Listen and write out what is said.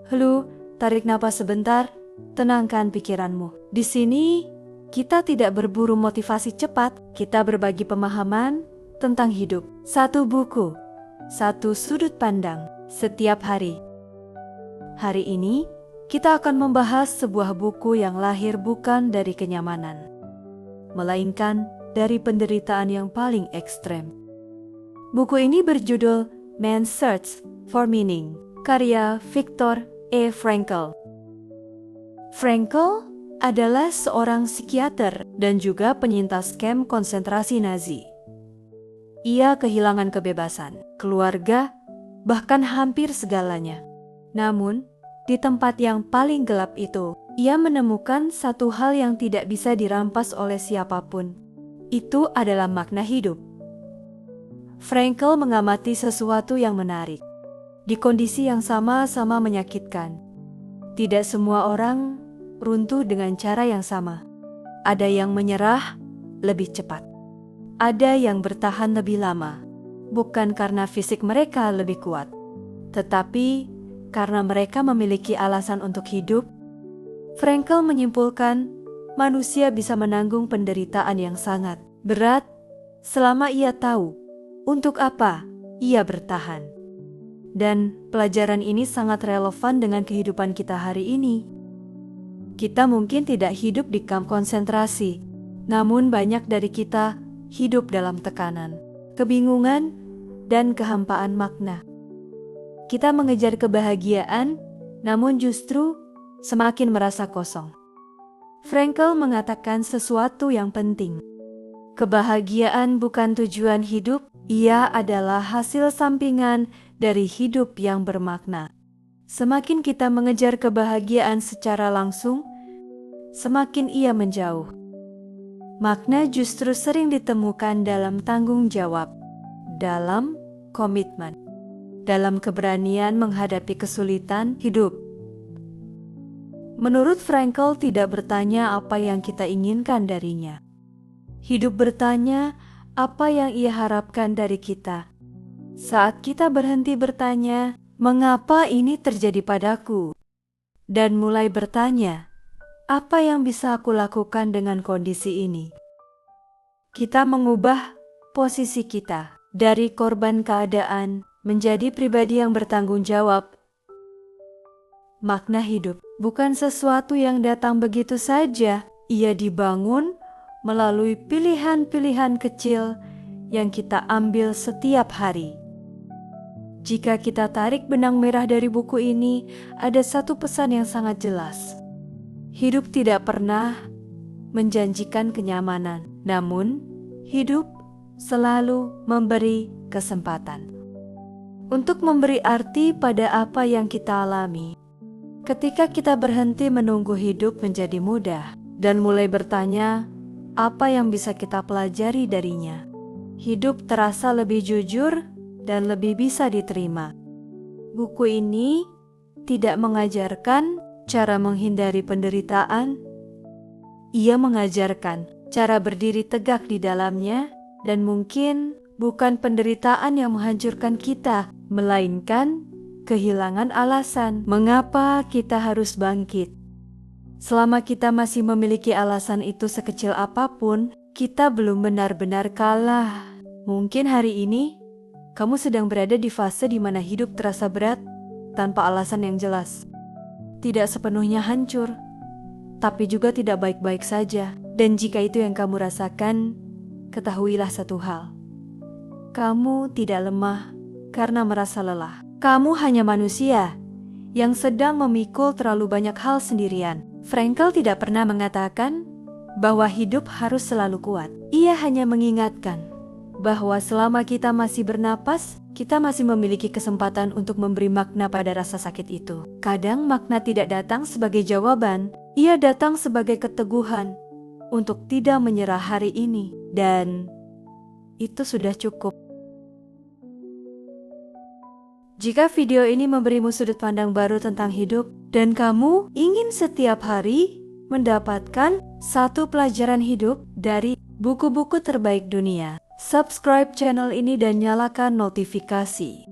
Helu, tarik napas sebentar, tenangkan pikiranmu. Di sini, kita tidak berburu motivasi cepat, kita berbagi pemahaman tentang hidup. Satu buku, satu sudut pandang, setiap hari. Hari ini, kita akan membahas sebuah buku yang lahir bukan dari kenyamanan, melainkan dari penderitaan yang paling ekstrem. Buku ini berjudul Man's Search for Meaning, karya Viktor E. Frankl. Frankl adalah seorang psikiater dan juga penyintas kamp konsentrasi Nazi. Ia kehilangan kebebasan, keluarga, bahkan hampir segalanya. Namun, di tempat yang paling gelap itu, ia menemukan satu hal yang tidak bisa dirampas oleh siapapun. Itu adalah makna hidup. Frankl mengamati sesuatu yang menarik. Di kondisi yang sama-sama menyakitkan, tidak semua orang runtuh dengan cara yang sama. Ada yang menyerah lebih cepat. Ada yang bertahan lebih lama, bukan karena fisik mereka lebih kuat, tetapi karena mereka memiliki alasan untuk hidup. Frankl menyimpulkan, manusia bisa menanggung penderitaan yang sangat berat selama ia tahu untuk apa ia bertahan. Dan pelajaran ini sangat relevan dengan kehidupan kita hari ini. Kita mungkin tidak hidup di kamp konsentrasi, namun banyak dari kita hidup dalam tekanan, kebingungan, dan kehampaan makna. Kita mengejar kebahagiaan, namun justru semakin merasa kosong. Frankl mengatakan sesuatu yang penting. Kebahagiaan bukan tujuan hidup, ia adalah hasil sampingan dari hidup yang bermakna. Semakin kita mengejar kebahagiaan secara langsung, semakin ia menjauh. Makna justru sering ditemukan dalam tanggung jawab, dalam komitmen, dalam keberanian menghadapi kesulitan hidup. Menurut Frankl, tidak bertanya apa yang kita inginkan darinya. Hidup bertanya apa yang ia harapkan dari kita. Saat kita berhenti bertanya, mengapa ini terjadi padaku? Dan mulai bertanya, apa yang bisa aku lakukan dengan kondisi ini? Kita mengubah posisi kita dari korban keadaan menjadi pribadi yang bertanggung jawab. Makna hidup bukan sesuatu yang datang begitu saja. Ia dibangun melalui pilihan-pilihan kecil yang kita ambil setiap hari. Jika kita tarik benang merah dari buku ini, ada satu pesan yang sangat jelas. Hidup tidak pernah menjanjikan kenyamanan, namun hidup selalu memberi kesempatan untuk memberi arti pada apa yang kita alami. Ketika kita berhenti menunggu hidup menjadi mudah dan mulai bertanya, apa yang bisa kita pelajari darinya? Hidup terasa lebih jujur dan lebih bisa diterima. Buku ini tidak mengajarkan cara menghindari penderitaan. Ia mengajarkan cara berdiri tegak di dalamnya, dan mungkin bukan penderitaan yang menghancurkan kita, melainkan kehilangan alasan mengapa kita harus bangkit. Selama kita masih memiliki alasan itu sekecil apapun, kita belum benar-benar kalah. Mungkin hari ini kamu sedang berada di fase di mana hidup terasa berat tanpa alasan yang jelas. Tidak sepenuhnya hancur, tapi juga tidak baik-baik saja. Dan jika itu yang kamu rasakan, ketahuilah satu hal. Kamu tidak lemah karena merasa lelah. Kamu hanya manusia yang sedang memikul terlalu banyak hal sendirian. Frankl tidak pernah mengatakan bahwa hidup harus selalu kuat. Ia hanya mengingatkan bahwa selama kita masih bernapas, kita masih memiliki kesempatan untuk memberi makna pada rasa sakit itu. Kadang makna tidak datang sebagai jawaban, ia datang sebagai keteguhan untuk tidak menyerah hari ini. Dan itu sudah cukup. Jika video ini memberimu sudut pandang baru tentang hidup, dan kamu ingin setiap hari mendapatkan satu pelajaran hidup dari buku-buku terbaik dunia, subscribe channel ini dan nyalakan notifikasi.